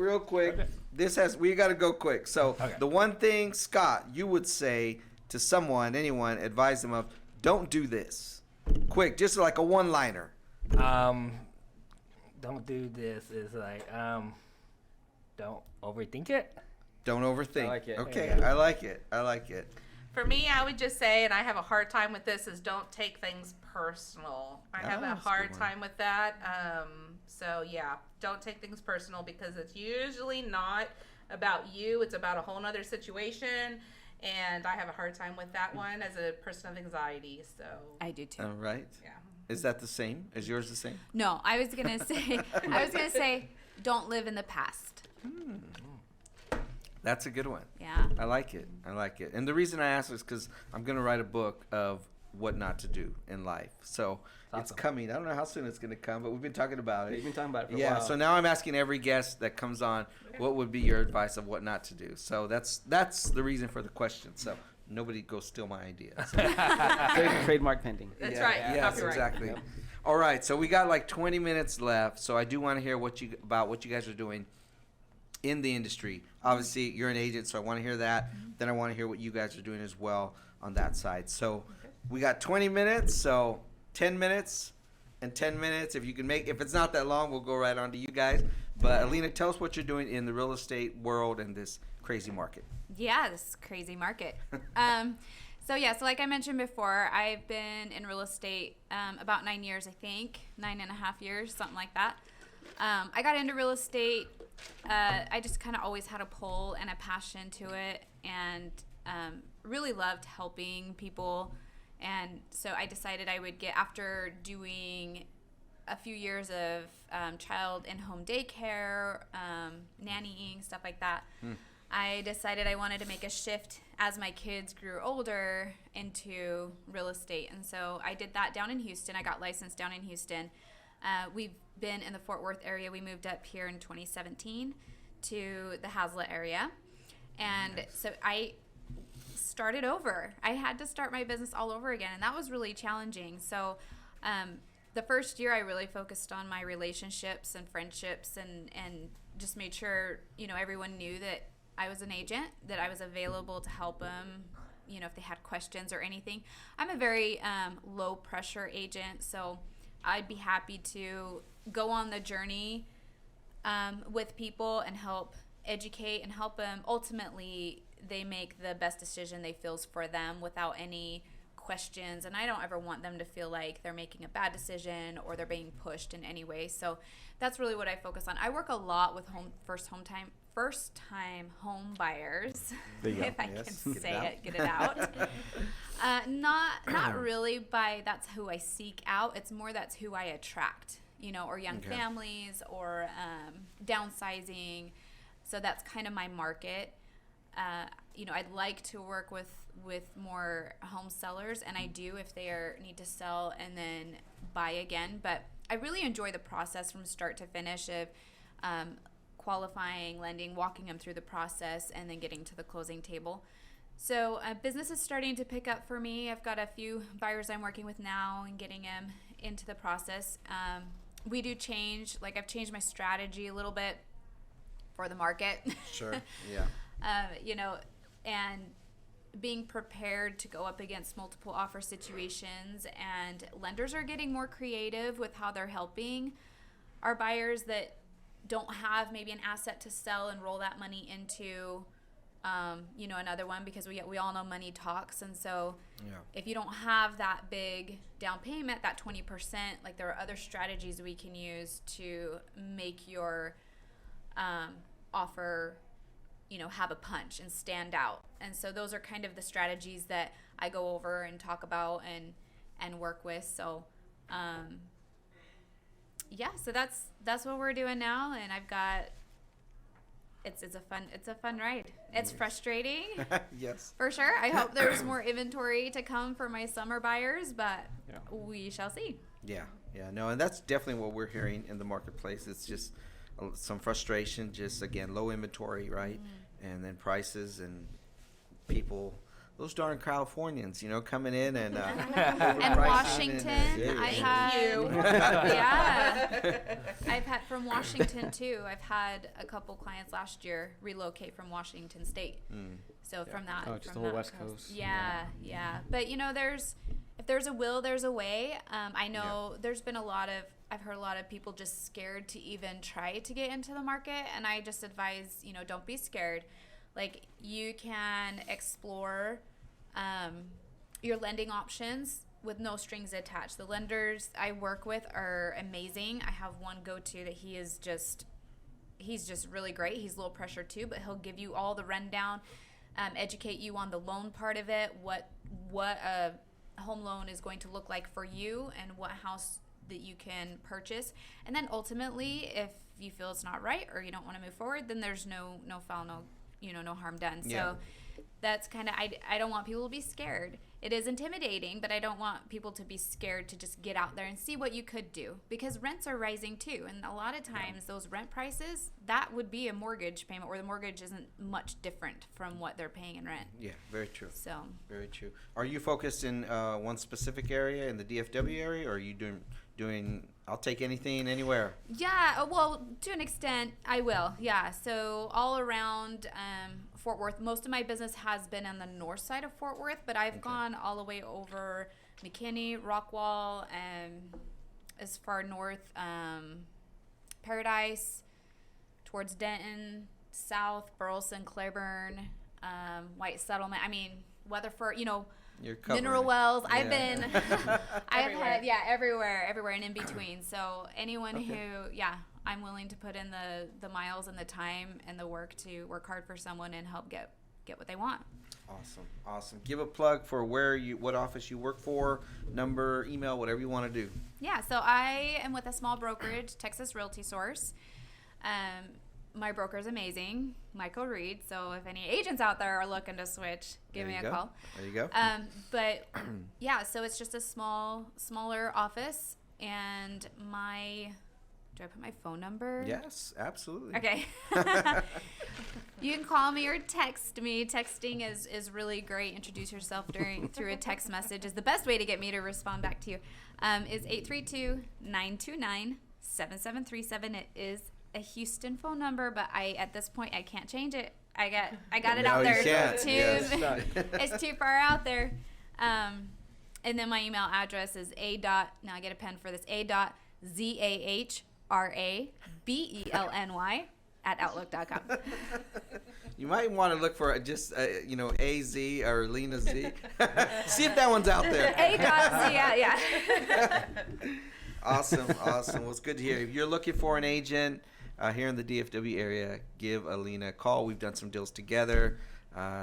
We got to go quick. So, Okay. the one thing, Scott, you would say to someone, anyone, advise them of, don't do this. Quick, just like a one-liner. Don't do this. Is like don't overthink it. Don't overthink. I like it. Okay, Yeah. I like it. I like it. For me, I would just say, and I have a hard time with this, is don't take things personal. I have Oh, a that's a good hard one. time with that. So yeah, don't take things personal because it's usually not about you. It's about a whole nother situation. And I have a hard time with that one as a person of anxiety. So I do too. All right. yeah. Is that the same? Is yours the same? No, I was gonna say, don't live in the past. That's a good one. Yeah. I like it. I like it. And the reason I ask is because I'm going to write a book of what not to do in life. So it's Awesome. coming. I don't know how soon it's going to come, but we've been talking about We've it. been talking about it for a Yeah. while. So now I'm asking every guest that comes on, what would be your advice of what not to do? So that's the reason for the question. So nobody go steal my idea. So. Trademark pending. That's right. Yes, Copyright. exactly. Yep. All right. So we got like 20 minutes left. So I do want to hear what you guys are doing in the industry. Obviously, you're an agent, so I want to hear that. Then I want to hear what you guys are doing as well on that side. So we got 20 minutes, so 10 minutes and 10 minutes. If it's not that long, we'll go right on to you guys. But Alina, tell us what you're doing in the real estate world and this crazy market. Yeah, this crazy market. So like I mentioned before, I've been in real estate about 9 years, I think, 9.5 years, something like that. I got into real estate. I just kind of always had a pull and a passion to it, and really loved helping people. And so I decided I would after doing a few years of child in-home daycare, nannying, stuff like that. I decided I wanted to make a shift as my kids grew older into real estate. And so I did that down in Houston. I got licensed down in Houston. We've been in the Fort Worth area. We moved up here in 2017 to the Hazlet area. And so I started over. I had to start my business all over again, and that was really challenging. So the first year I really focused on my relationships and friendships and just made sure, everyone knew that I was an agent, that I was available to help them, if they had questions or anything. I'm a very low pressure agent, so I'd be happy to go on the journey with people and help educate and help them. Ultimately, they make the best decision they feels for them without any questions, and I don't ever want them to feel like they're making a bad decision or they're being pushed in any way. So that's really what I focus on. I work a lot with first time home buyers, There you go. if I Yes. can Get it say out. it, get it out. Not really by that's who I seek out. It's more that's who I attract, or young Okay. families or downsizing. So that's kind of my market. I'd like to work with more home sellers, and I do if they need to sell and then buy again. But I really enjoy the process from start to finish of qualifying, lending, walking them through the process, and then getting to the closing table. So business is starting to pick up for me. I've got a few buyers I'm working with now and getting them into the process. We do change, I've changed my strategy a little bit for the market. Sure. Yeah. And being prepared to go up against multiple offer situations, and lenders are getting more creative with how they're helping our buyers that don't have maybe an asset to sell and roll that money into another one, because we all know money talks. And so Yeah. if you don't have that big down payment, that 20%, like there are other strategies we can use to make your offer, have a punch and stand out. And so those are kind of the strategies that I go over and talk about and work with. So, so that's what we're doing now. And I've got, it's a fun ride. It's frustrating. Yes. For sure. I hope there's more inventory to come for my summer buyers, but we shall see. Yeah. No, and that's definitely what we're hearing in the marketplace. It's just some frustration, just again, low inventory, right? And then prices and people, those darn Californians, coming in and and Washington, I've had from Washington too. I've had a couple clients last year relocate from Washington State. So from that, just from the whole that West Coast. Yeah. But if there's a will, there's a way. I know there's been I've heard a lot of people just scared to even try to get into the market, and I just advise, don't be scared. Like, you can explore your lending options with no strings attached. The lenders I work with are amazing. I have one go-to that he's just really great. He's low pressure too, but he'll give you all the rundown, educate you on the loan part of it, what a home loan is going to look like for you, and what house that you can purchase. And then ultimately, if you feel it's not right or you don't want to move forward, then there's no foul, no harm done. Yeah. So that's kind of, I don't want people to be scared. It is intimidating, but I don't want people to be scared to just get out there and see what you could do, because rents are rising too. And a lot of times those rent prices, that would be a mortgage payment, or the mortgage isn't much different from what they're paying in rent. Yeah, very true. So Very true. Are you focused in one specific area, in the DFW area, or are you doing I'll take anything, anywhere? yeah, well, to an extent, I will. Yeah, so all around Fort Worth. Most of my business has been on the north side of Fort Worth, but I've gone all the way over McKinney, Rockwall, as far north, Paradise, towards Denton, south, Burleson, Claiborne, White Settlement. I mean, Weatherford, You're covering Mineral it. Wells. Yeah. I've been, I've Everywhere. had, everywhere and in between. So anyone who, I'm willing to put in the miles and the time and the work to work hard for someone and help get what they want. Awesome. Give a plug for what office you work for, number, email, whatever you want to do. Yeah, so I am with a small brokerage, Texas Realty Source. My broker is amazing, Michael Reed. So if any agents out there are looking to switch, give me a call. There you go. But so it's just a smaller office, and do I put my phone number? Yes, absolutely. Okay. You can call me or text me. Texting is really great. Introduce yourself through a text message is the best way to get me to respond back to you. Is 832-929-7737. It is a Houston phone number, but at this point I can't change it. I got it out No, you there. can't. Too, Yes. it's too far out there. And then my email address is now I get a pen for this, a.zahrabelny@outlook.com. You might want to look for just AZ or Lena Z. See if that one's out there. Yeah. Awesome. Well, it's good to hear. If you're looking for an agent here in the DFW area, give Alina a call. We've done some deals together.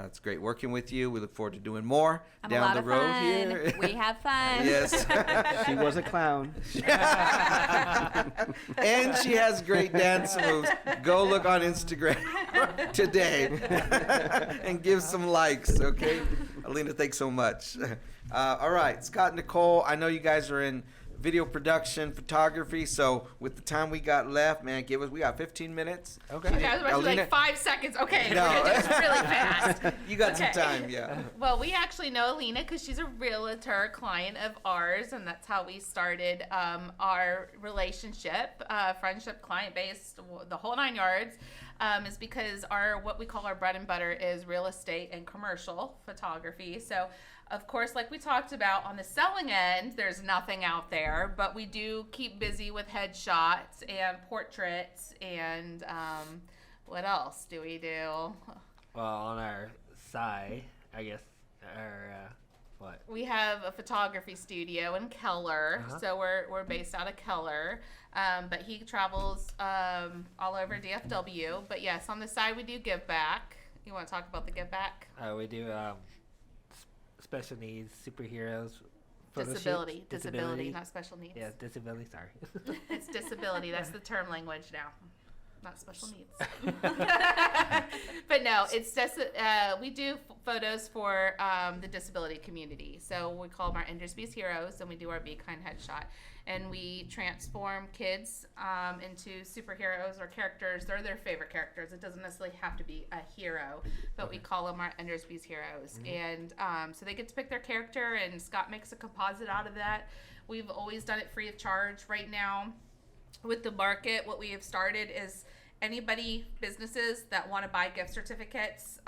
It's great working with you. We look forward to doing more down the road here. We have fun. Yes. She was a clown. And she has great dance moves. Go look on Instagram today and give some likes, okay? Alina, thanks so much. All right, Scott and Nicole, I know you guys are in video production, photography, so with the time we got left, man, we got 15 minutes. Okay. Okay, I was about to be Alina- like 5 seconds. Okay, No. we're gonna do this really fast. You got Okay. some time, yeah. Well, we actually know Alina because she's a realtor client of ours, and that's how we started our relationship, friendship, client base, the whole 9 yards. Is because what we call our bread and butter is real estate and commercial photography. So, of course, like we talked about on the selling end, there's nothing out there, but we do keep busy with headshots and portraits and what else do we do? Well, on our side, I guess, our what? We have a photography studio in Keller, so we're based out of Keller. But he travels all over DFW. But yes, on the side we do give back. You want to talk about the give back? We do special needs superheroes. photo Disability, shoots. Disability, not special needs. Yeah, disability. Sorry. It's disability. That's the term language now. Not special needs. But no, it's just we do photos for the disability community. So we call them our Endersby's Heroes, and we do our Be Kind headshot. And we transform kids into superheroes or characters. They're their favorite characters. It doesn't necessarily have to be a hero, but we call them our Endersby's Heroes. And so they get to pick their character, and Scott makes a composite out of that. We've always done it free of charge. Right now, with the market, what we have started is anybody, businesses that want to buy gift certificates,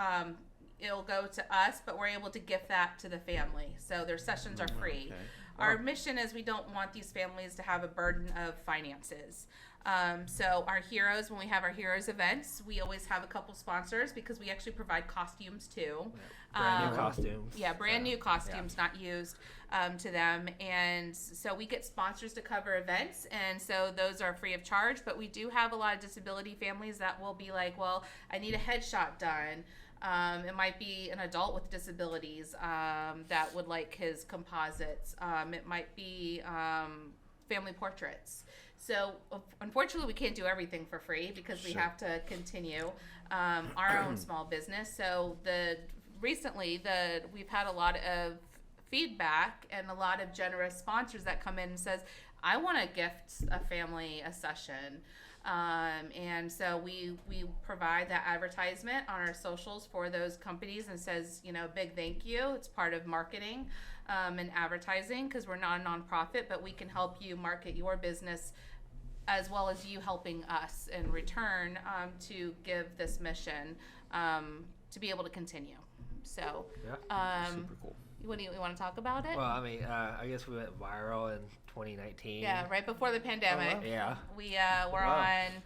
it'll go to us, but we're able to gift that to the family. So their sessions are free. Okay. Our mission is we don't want these families to have a burden of finances. So our heroes, when we have our heroes events, we always have a couple sponsors because we actually provide costumes too. Brand new costumes. Yeah, brand new costumes, not used, to them. And so we get sponsors to cover events, and so those are free of charge. But we do have a lot of disability families that will be like, well, I need a headshot done. It might be an adult with disabilities that would like his composites. It might be family portraits. So unfortunately, we can't do everything for free because we have to continue our own small business. So recently we've had a lot of feedback and a lot of generous sponsors that come in and says, I want to gift a family a session. And so we provide that advertisement on our socials for those companies and says, big thank you. It's part of marketing and advertising because we're not a nonprofit, but we can help you market your business as well as you helping us in return to give this mission to be able to continue. So, Super cool. What do you want to talk about it? Well, I mean, I guess we went viral in 2019. Yeah, right before the pandemic. Oh, wow. Yeah. We were on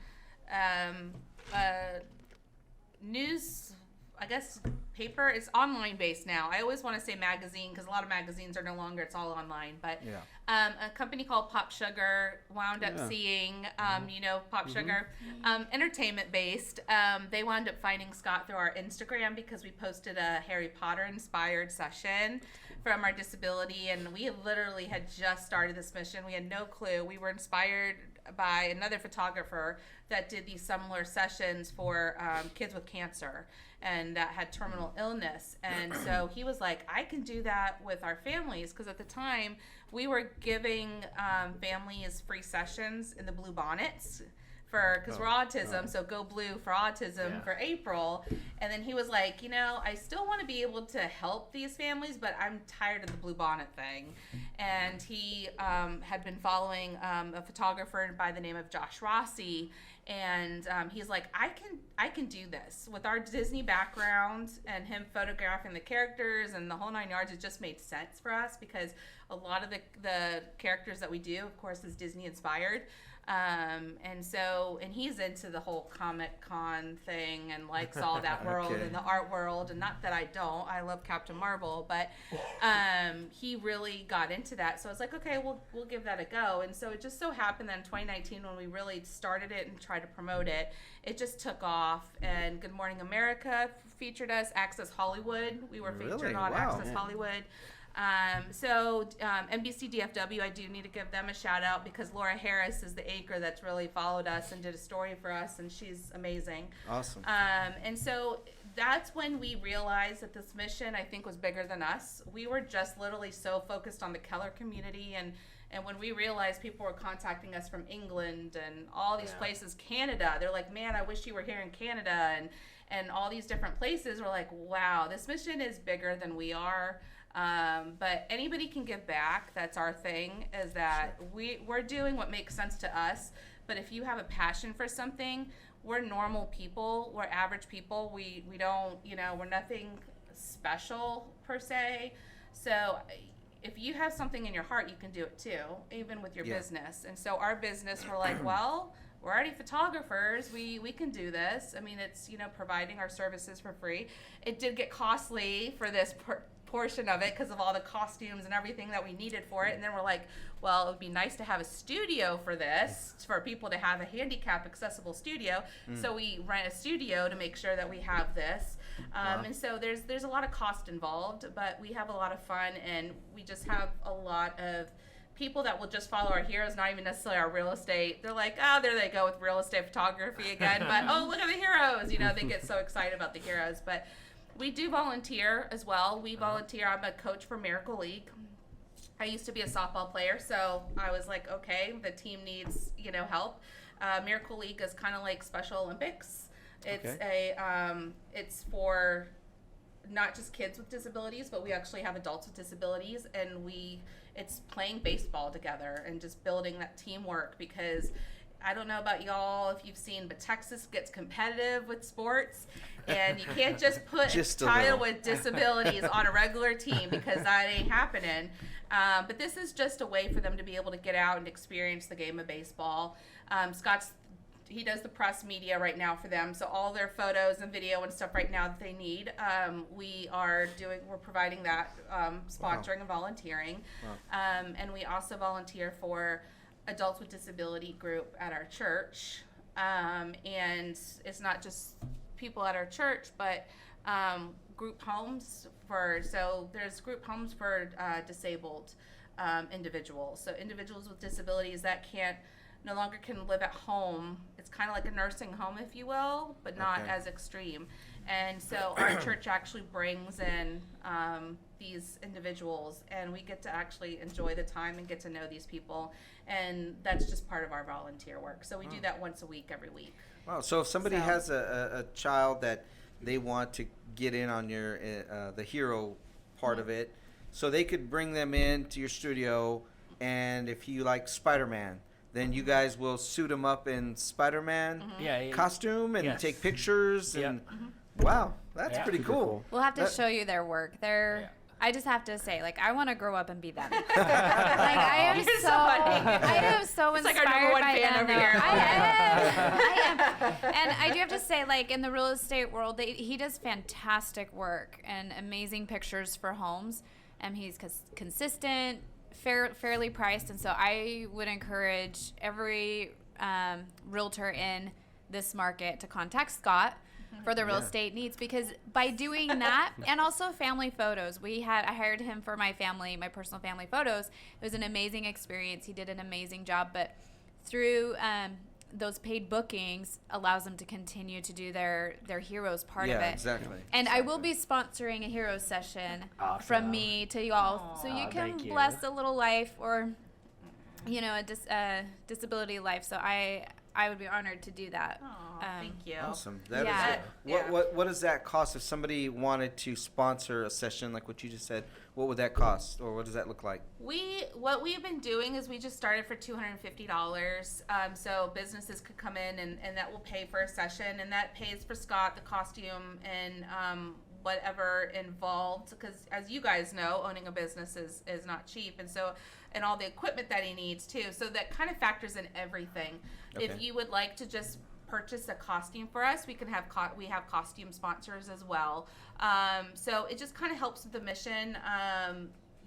news, I guess, paper. It's online based now. I always want to say magazine because a lot of magazines are no longer. It's all online. But a company called Pop Sugar wound up seeing, Pop Sugar, entertainment based. They wound up finding Scott through our Instagram because we posted a Harry Potter inspired session from our disability, and we literally had just started this mission. We had no clue. We were inspired by another photographer that did these similar sessions for kids with cancer and that had terminal illness. And so he was like, I can do that with our families, because at the time we were giving families free sessions in the Blue Bonnets because we're autism, so go blue for autism for April. And then he was like, I still want to be able to help these families, but I'm tired of the blue bonnet thing. And he had been following a photographer by the name of Josh Rossi, and he's like, I can do this with our Disney background and him photographing the characters and the whole 9 yards. It just made sense for us because a lot of the characters that we do, of course, is Disney inspired. And he's into the whole Comic-Con thing and likes all that world and the art world, and not that I don't. I love Captain Marvel, but he really got into that. So I was like, okay, we'll give that a go. And so it just so happened that in 2019, when we really started it and tried to promote it, it just took off. And Good Morning America featured us. Access Hollywood, we were featured on Access Hollywood. So NBC DFW, I do need to give them a shout out because Laura Harris is the anchor that's really followed us and did a story for us, and she's amazing. Awesome. And so that's when we realized that this mission, I think, was bigger than us. We were just literally so focused on the Keller community, and when we realized people were contacting us from England and all these places, Canada, they're like, man, I wish you were here in Canada, and all these different places. We're like, wow, this mission is bigger than we are. But anybody can give back. That's our thing, is that we're doing what makes sense to us. But if you have a passion for something, we're normal people. We're average people. We don't, we're nothing special per se. So if you have something in your heart, you can do it too, even with your business. And so our business, we're like, well, we're already photographers. We can do this. I mean, it's, you know, providing our services for free. It did get costly for this portion of it because of all the costumes and everything that we needed for it. And then we're like, well, it would be nice to have a studio for this, for people to have a handicap accessible studio. So we rent a studio to make sure that we have this. And so there's a lot of cost involved, but we have a lot of fun, and we just have a lot of people that will just follow our heroes, not even necessarily our real estate. They're like, oh, there they go with real estate photography again. But, oh, look at the heroes. You know, they get so excited about the heroes. But we do volunteer as well. We volunteer. I'm a coach for Miracle League. I used to be a softball player, so I was like, okay, the team needs, you know, help. Miracle League is kind of like Special Olympics. It's it's for not just kids with disabilities, but we actually have adults with disabilities, and it's playing baseball together and just building that teamwork, because I don't know about y'all if you've seen, but Texas gets competitive with sports, and you can't just put a child with disabilities on a regular team, because that ain't happening. But this is just a way for them to be able to get out and experience the game of baseball. He does the press media right now for them, so all their photos and video and stuff right now that they need, we're providing that, sponsoring and volunteering. And we also volunteer for adults with disability group at our church. And it's not just people at our church, but group homes so there's group homes for disabled individuals. So individuals with disabilities that no longer can live at home. It's kind of like a nursing home, if you will, but not as extreme. And so our church actually brings in these individuals, and we get to actually enjoy the time and get to know these people. And that's just part of our volunteer work. So we do that once a week, every week. Wow. So if somebody has a child that they want to get in on your the hero part of it, so they could bring them into your studio, and if you like SpiderMan, then you guys will suit them up in SpiderMan costume and take pictures. And wow, that's pretty cool. We'll have to show you their work. I just have to say, like, I want to grow up and be them. Like, I am so It's inspired like our number one by fan them. over here. I am. And I do have to say, like, in the real estate world, he does fantastic work and amazing pictures for homes. And he's consistent, fairly priced, and so I would encourage every realtor in this market to contact Scott for the real estate needs, because by doing that, and also family photos, I hired him for my personal family photos. It was an amazing experience. He did an amazing job, but through those paid bookings allows them to continue to do their heroes part of it. Yeah, exactly. And I will be sponsoring a heroes session from me to y'all, so you can bless a little life, or a disability life. So I would be honored to do that. Thank you. Awesome. What does that cost if somebody wanted to sponsor a session like what you just said? What would that cost, or what does that look like? What we've been doing is we just started for $250. So businesses could come in and that will pay for a session, and that pays for Scott, the costume, and whatever involved, because as you guys know, owning a business is not cheap, and all the equipment that he needs too. So that kind of factors in everything. Okay. If you would like to just purchase a costume for us, we have costume sponsors as well. So it just kind of helps with the mission.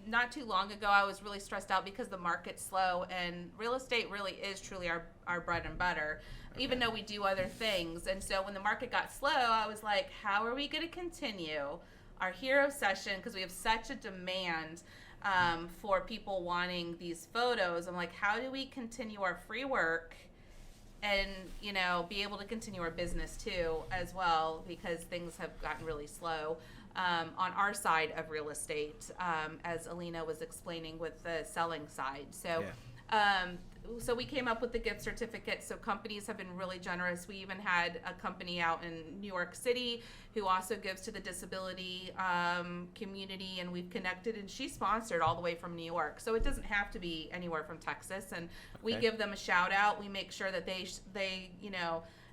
Not too long ago, I was really stressed out because the market's slow, and real estate really is truly our bread and butter, even though we do other things. And so when the market got slow, I was like, how are we going to continue our hero session? Because we have such a demand for people wanting these photos. I'm like, how do we continue our free work and be able to continue our business too as well, because things have gotten really slow on our side of real estate, as Alina was explaining with the selling side. So we came up with the gift certificate. So companies have been really generous. We even had a company out in New York City who also gives to the disability community, and we've connected, and she sponsored all the way from New York. So it doesn't have to be anywhere from Texas, and we give them a shout out. We make sure that they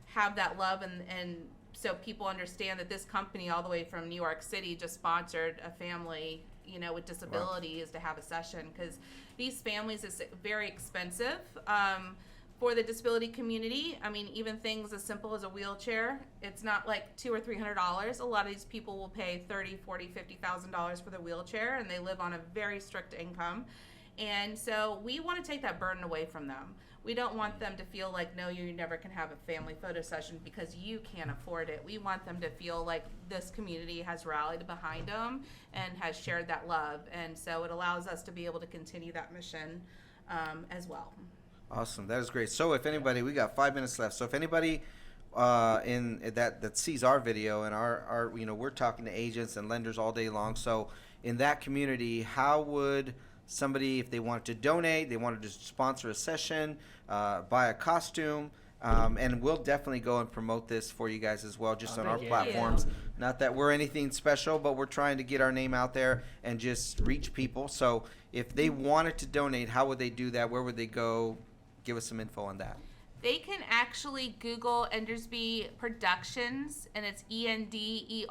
have that love, and so people understand that this company all the way from New York City just sponsored a family with disabilities to have a session, because these families is very expensive for the disability community, I mean, even things as simple as a wheelchair, it's not like $200 or $300. A lot of these people will pay $30,000, $40,000, $50,000 for their wheelchair, and they live on a very strict income. And so we want to take that burden away from them. We don't want them to feel like, no, you never can have a family photo session because you can't afford it. We want them to feel like this community has rallied behind them and has shared that love. And so it allows us to be able to continue that mission as well. Awesome. That is great. So if anybody, we got 5 minutes left. So if anybody in that sees our video and our we're talking to agents and lenders all day long. So in that community, how would somebody, if they wanted to donate, they wanted to sponsor a session, buy a costume, and we'll definitely go and promote this for you guys as well, just on our platforms. Not that we're anything special, but we're trying to get our name out there and just reach people. So if they wanted to donate, how would they do that? Where would they go? Give us some info on that. They can actually Google Endersby Productions, and it's ENDERSBY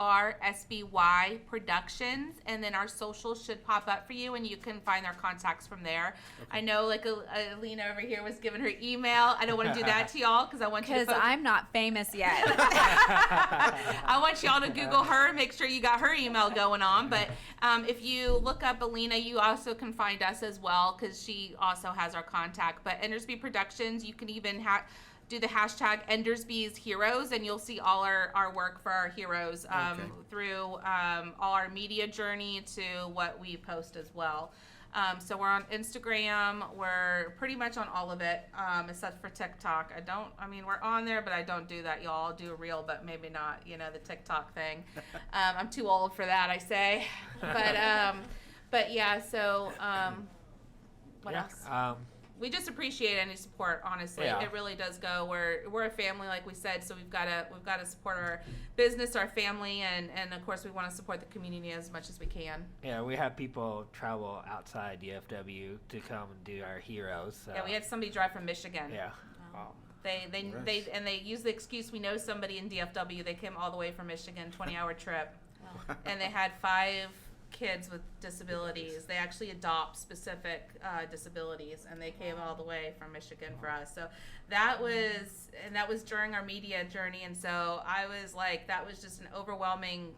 Productions, and then our socials should pop up for you, and you can find our contacts from there. Okay. I know, like Alina over here was giving her email. I don't want to do that to y'all because I want you to. Because I'm not famous yet. I want y'all to Google her and make sure you got her email going on. But if you look up Alina, you also can find us as well because she also has our contact. But Endersby Productions, you can even do the hashtag Endersby's Heroes, and you'll see all our work for our heroes through all our media journey to what we post as well. So we're on Instagram. We're pretty much on all of it, except for TikTok. We're on there, but I don't do that, y'all. I'll do a reel, but maybe not, the TikTok thing. I'm too old for that, I say. But yeah, so what else? We just appreciate any support, honestly. Yeah. It really does go. We're a family, like we said, so we've got to support our business, our family, and of course we want to support the community as much as we can. Yeah, we have people travel outside DFW to come and do our heroes. So. Yeah, we had somebody drive from Michigan. Yeah. Wow. They use the excuse we know somebody in DFW. They came all the way from Michigan, 20-hour trip, and they had 5 kids with disabilities. They actually adopt specific disabilities, and they came all the way from Michigan for us. So that was during our media journey, and so I was like, that was just an overwhelming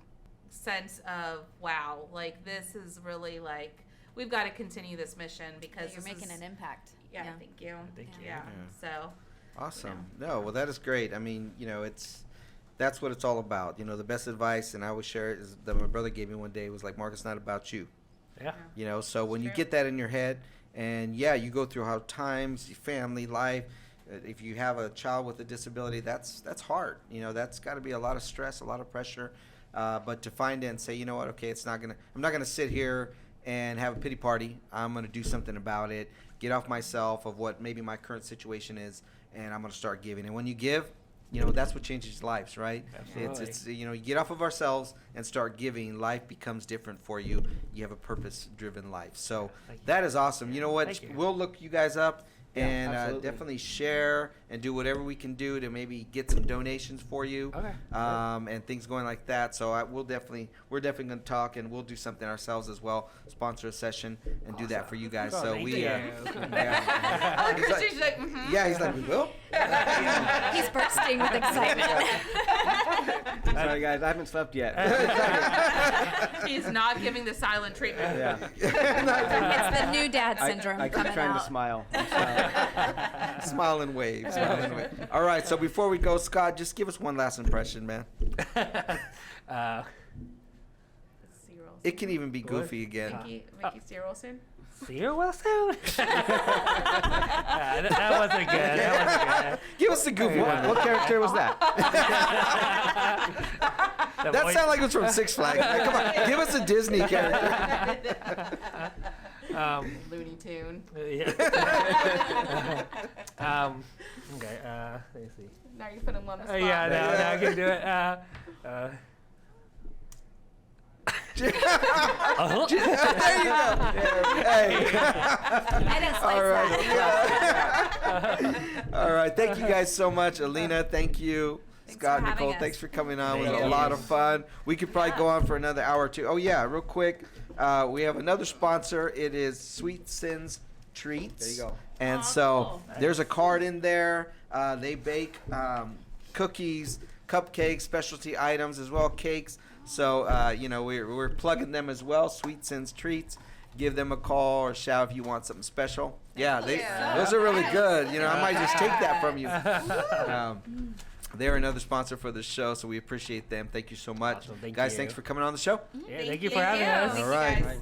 sense of wow, like this is really like we've got to continue this mission because you're making an impact. Yeah, thank you. Thank you. Yeah. So Awesome. No, well, that is great. I mean, that's what it's all about. The best advice, and I always share it, is that my brother gave me one day. It was like, Mark, it's not about you. Yeah. So when you get that in your head, and you go through hard times, your family, life. If you have a child with a disability, that's hard. That's got to be a lot of stress, a lot of pressure. But to find it and say, you know what, okay, I'm not gonna sit here and have a pity party. I'm gonna do something about it. Get off myself of what maybe my current situation is, and I'm gonna start giving. And when you give, that's what changes lives, right? Absolutely. It's you get off of ourselves and start giving. Life becomes different for you. You have a purpose-driven life. So that is awesome. You know what? We'll look you guys up and definitely share and do whatever we can do to maybe get some donations for you. Okay. And things going like that. So we're definitely going to talk, and we'll do something ourselves as well. Sponsor a session and do that for you guys. So Thank we. you. I like Christian's like, Yeah, he's like, we will. He's bursting with excitement. Sorry, guys, I haven't slept yet. he's not giving the silent treatment. Yeah. It's the new dad syndrome I keep coming trying out. to smile. Smile and wave. All right, so before we go, Scott, just give us one last impression, man. It can even be goofy again. Mickey Cyril soon. See you well soon. That wasn't good. Give us the goofy one. What character was that? That sounded like it was from Six Flags. Like, come on, give us a Disney character. Looney Tune. Yeah. Okay. Let me see. Now you're putting him on the spot. Yeah, now I can do it. There you go. Hey. I didn't slice that. All right. Thank you guys so much. Alina, thank you. Thanks Scott, for having Nicole, us. thanks for coming on. It Thank was a you. lot of fun. We could probably go on for another hour or two. Oh, yeah, real quick. We have another sponsor. It is Sweet Sins Treats. There you go. And Aw, so cool. there's a card in there. They bake cookies, cupcakes, specialty items as well, cakes. So we're plugging them as well. Sweet Sins Treats. Give them a call or shout if you want something special. Yeah, those are really good. I might just take that from you. They're another sponsor for the show, so we appreciate them. Thank you so much. Awesome, thank Guys, you. thanks for coming on the show. Yeah, thank you for having us. All right. guys.